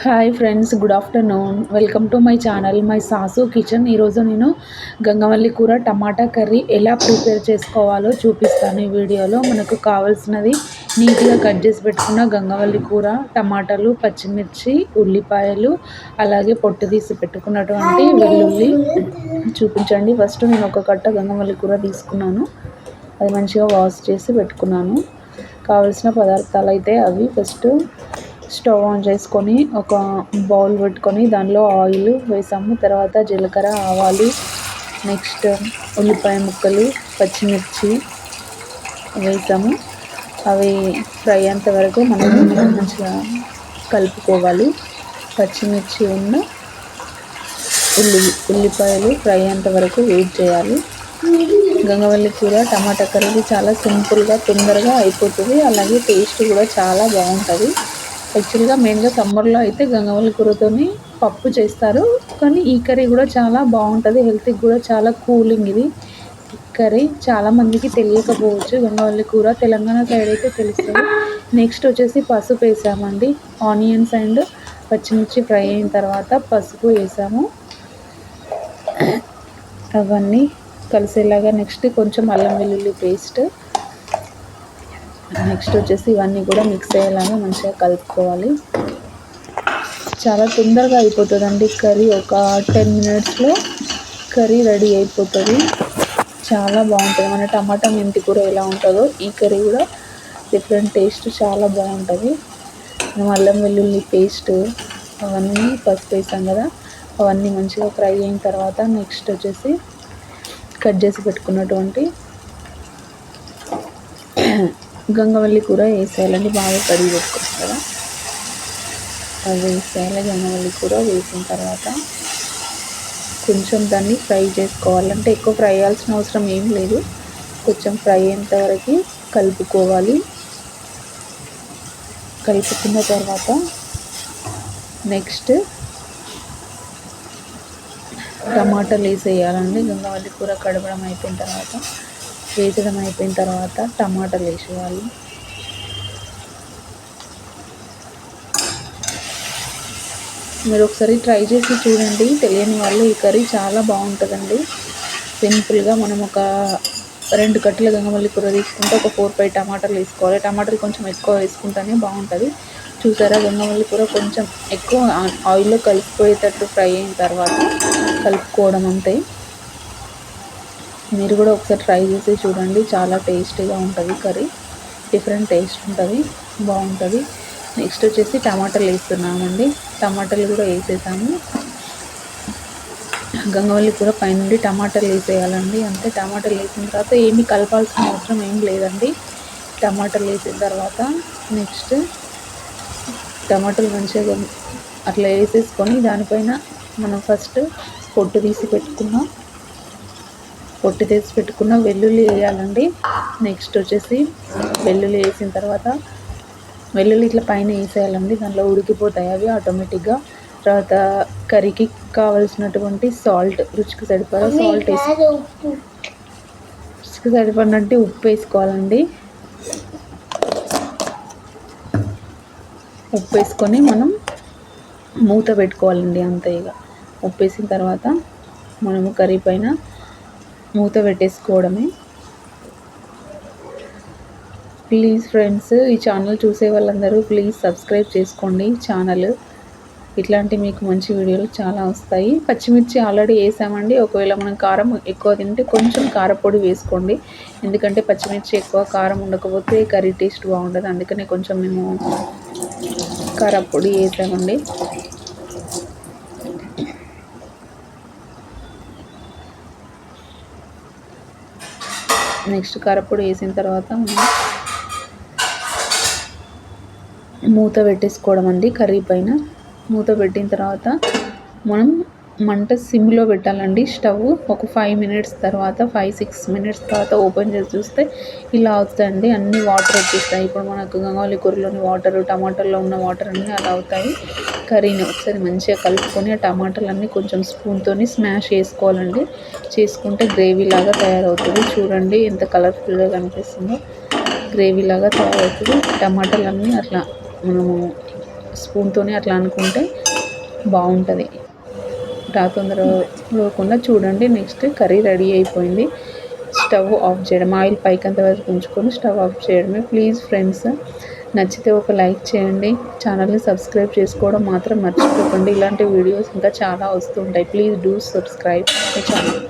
Hi friends, good afternoon. Welcome to my channel my sauce kitchen. ఈరోజు నేను గంగవల్లి కూర టమాటా curry ఎలా ప్రిపేర్ చేసుకోవాలో చూపిస్తాను. ఈ వీడియోలో మనకు కావాల్సినది నీట్గా కట్ చేసి పెట్టుకున్న గంగవల్లి కూర, టమాటాలు, పచ్చిమిర్చి, ఉల్లిపాయలు, అలాగే పొట్టు తీసి పెట్టుకున్నటువంటి వెల్లుల్లి చూపించండి. ఫస్ట్ నేను ఒక కట్ట గంగవల్లి కూర తీసుకున్నాను. అది మంచిగా వాష్ చేసి పెట్టుకున్నాను. కావలసిన పదార్థాలు అయితే అవి: ఫస్ట్ స్టవ్ ఆన్ చేసుకొని ఒక బౌల్ పెట్టుకొని దానిలో ఆయిల్ వేసాము. తర్వాత జీలకర్ర, ఆవాలు, నెక్స్ట్ ఉల్లిపాయ ముక్కలు, పచ్చిమిర్చి వేసాము. అవి ఫ్రై అయ్యేంత వరకు మనం మంచిగా కలుపుకోవాలి. పచ్చిమిర్చి ఉన్న ఉల్లిపాయలు ఫ్రై అయ్యేంత వరకు వెయిట్ చేయాలి. గంగవల్లి కూర టమాటా కర్రీ చాలా సింపుల్గా తొందరగా అయిపోతుంది. అలాగే టేస్ట్ కూడా చాలా బాగుంటుంది. యాక్చువల్గా మెయిన్గా సమ్మర్లో అయితే గంగవల్లి కూరతోని పప్పు చేస్తారు, కానీ ఈ కర్రీ కూడా చాలా బాగుంటుంది. హెల్త్కి కూడా చాలా కూలింగ్ ఇది కర్రీ. చాలామందికి తెలియకపోవచ్చు, గంగవల్లి కూర తెలంగాణ సైడ్ అయితే తెలుస్తుంది. నెక్స్ట్ వచ్చేసి పసుపు వేసామండి. ఆనియన్స్ అండ్ పచ్చిమిర్చి ఫ్రై అయిన తర్వాత పసుపు వేసాము. అవన్నీ కలిసేలాగా నెక్స్ట్ కొంచెం అల్లం వెల్లుల్లి పేస్ట్, నెక్స్ట్ వచ్చేసి ఇవన్నీ కూడా మిక్స్ అయ్యేలాగా మంచిగా కలుపుకోవాలి. చాలా తొందరగా అయిపోతుందండి కర్రీ. ఒక 10 మినిట్స్లో కర్రీ రెడీ అయిపోతుంది. చాలా బాగుంటుంది. మన టమాటా మెంతి కూర ఎలా ఉంటుందో ఈ కర్రీ కూడా డిఫరెంట్ టేస్ట్, చాలా బాగుంటుంది. మనం అల్లం వెల్లుల్లి పేస్ట్ అవన్నీ పసుపు వేసాం కదా, అవన్నీ మంచిగా ఫ్రై అయిన తర్వాత నెక్స్ట్ వచ్చేసి కట్ చేసి పెట్టుకున్నటువంటి గంగవల్లి కూర వేసేయాలండి. బాగా కడిగి పెట్టుకోవచ్చు కదా, అది వేసేయాలి. గంగవల్లి కూర వేసిన తర్వాత కొంచెం దాన్ని ఫ్రై చేసుకోవాలంటే ఎక్కువ ఫ్రై చేయాల్సిన అవసరం ఏం లేదు. కొంచెం ఫ్రై అయ్యేంత వరకు కలుపుకోవాలి. కలుపుకున్న తర్వాత నెక్స్ట్ టమాటాలు వేసేయాలండి. గంగవల్లి కూర కడగడం అయిపోయిన తర్వాత, వేసడం అయిపోయిన తర్వాత టమాటాలు వేసేయాలి. మీరు ఒకసారి ట్రై చేసి చూడండి. తెలియని వాళ్ళు ఈ కర్రీ చాలా బాగుంటుందండి. సింపుల్గా మనం ఒక 2 కట్టల గంగవల్లి కూర తీసుకుంటే ఒక 4-5 టమాటాలు వేసుకోవాలి. టమాటాలు కొంచెం ఎక్కువ వేసుకుంటేనే బాగుంటుంది. చూసారా, గంగవల్లి కూర కొంచెం ఎక్కువ ఆయిల్లో కలిసిపోయేటట్టు ఫ్రై అయిన తర్వాత కలుపుకోవడం అంతే. మీరు కూడా ఒకసారి ట్రై చేసి చూడండి. చాలా టేస్టీగా ఉంటుంది కర్రీ, డిఫరెంట్ టేస్ట్ ఉంటుంది, బాగుంటుంది. నెక్స్ట్ వచ్చేసి టమాటాలు వేస్తున్నామండి. టమాటాలు కూడా వేసేసాము. గంగవల్లి కూర పైనుండి టమాటాలు వేసేయాలండి అంతే. టమాటాలు వేసిన తర్వాత ఏమీ కలపాల్సిన అవసరం ఏం లేదండి. టమాటాలు వేసిన తర్వాత నెక్స్ట్ టమాటాలు మంచిగా అట్లా వేసేసుకొని దానిపైన మనం ఫస్ట్ పొట్టు తీసి పెట్టుకున్న వెల్లుల్లి వేయాలండి. నెక్స్ట్ వచ్చేసి వెల్లుల్లి వేసిన తర్వాత వెల్లుల్లి ఇట్లా పైన వేసేయాలండి. దాంట్లో ఉడికిపోతాయి అవి ఆటోమేటిక్గా. తర్వాత కర్రీకి కావాల్సినటువంటి సాల్ట్, రుచికి సరిపడా సాల్ట్ రుచికి సరిపడినట్టు ఉప్పు వేసుకోవాలండి. ఉప్పు వేసుకొని మనం మూత పెట్టుకోవాలండి అంతే. ఇక ఉప్పు వేసిన తర్వాత మనము కర్రీ పైన మూత పెట్టేసుకోవడమే. ప్లీజ్ ఫ్రెండ్స్, ఈ ఛానల్ చూసే వాళ్ళందరూ ప్లీజ్ సబ్స్క్రైబ్ చేసుకోండి ఛానల్. ఇట్లాంటి మీకు మంచి వీడియోలు చాలా వస్తాయి. పచ్చిమిర్చి ఆల్రెడీ వేసామండి. ఒకవేళ మనం కారం ఎక్కువ తింటే కొంచెం కారపొడి వేసుకోండి. ఎందుకంటే పచ్చిమిర్చి ఎక్కువ కారం ఉండకపోతే కర్రీ టేస్ట్ బాగుంటుంది. అందుకనే కొంచెం మేము కారపొడి వేసామండి. నెక్స్ట్ కారపొడి వేసిన తర్వాత మూత పెట్టేసుకోవడం అండి. కర్రీ పైన మూత పెట్టిన తర్వాత మనం మంట సిమ్లో పెట్టాలండి స్టవ్. ఒక 5 మినిట్స్ తర్వాత 5-6 మినిట్స్ తర్వాత ఓపెన్ చేసి చూస్తే ఇలా అవుతాయండి. అన్ని వాటర్ వచ్చేస్తాయి. ఇప్పుడు మనకు గంగవల్లి కూరలోని వాటర్, టమాటాల్లో ఉన్న వాటర్ అన్నీ అలా అవుతాయి. కర్రీని ఒకసారి మంచిగా కలుపుకొని ఆ టమాటాలన్నీ కొంచెం స్పూన్తోని స్మాష్ చేసుకోవాలండి. చేసుకుంటే గ్రేవీ లాగా తయారవుతుంది. చూడండి ఎంత కలర్ఫుల్గా కనిపిస్తుందో. గ్రేవీ లాగా తయారవుతుంది. టమాటాలన్నీ అట్లా మనము స్పూన్తోని అట్లా అనుకుంటే బాగుంటుంది. తొందరగా చూడండి. నెక్స్ట్ కర్రీ రెడీ అయిపోయింది. స్టవ్ ఆఫ్ చేయడం, ఆయిల్ పైకంత వరకు ఉంచుకొని స్టవ్ ఆఫ్ చేయడమే. ప్లీజ్ ఫ్రెండ్స్, నచ్చితే ఒక లైక్ చేయండి. ఛానల్ని సబ్స్క్రైబ్ చేసుకోవడం మాత్రం మర్చిపోకండి. ఇలాంటి వీడియోస్ ఇంకా చాలా వస్తుంటాయి. Please do subscribe my channel.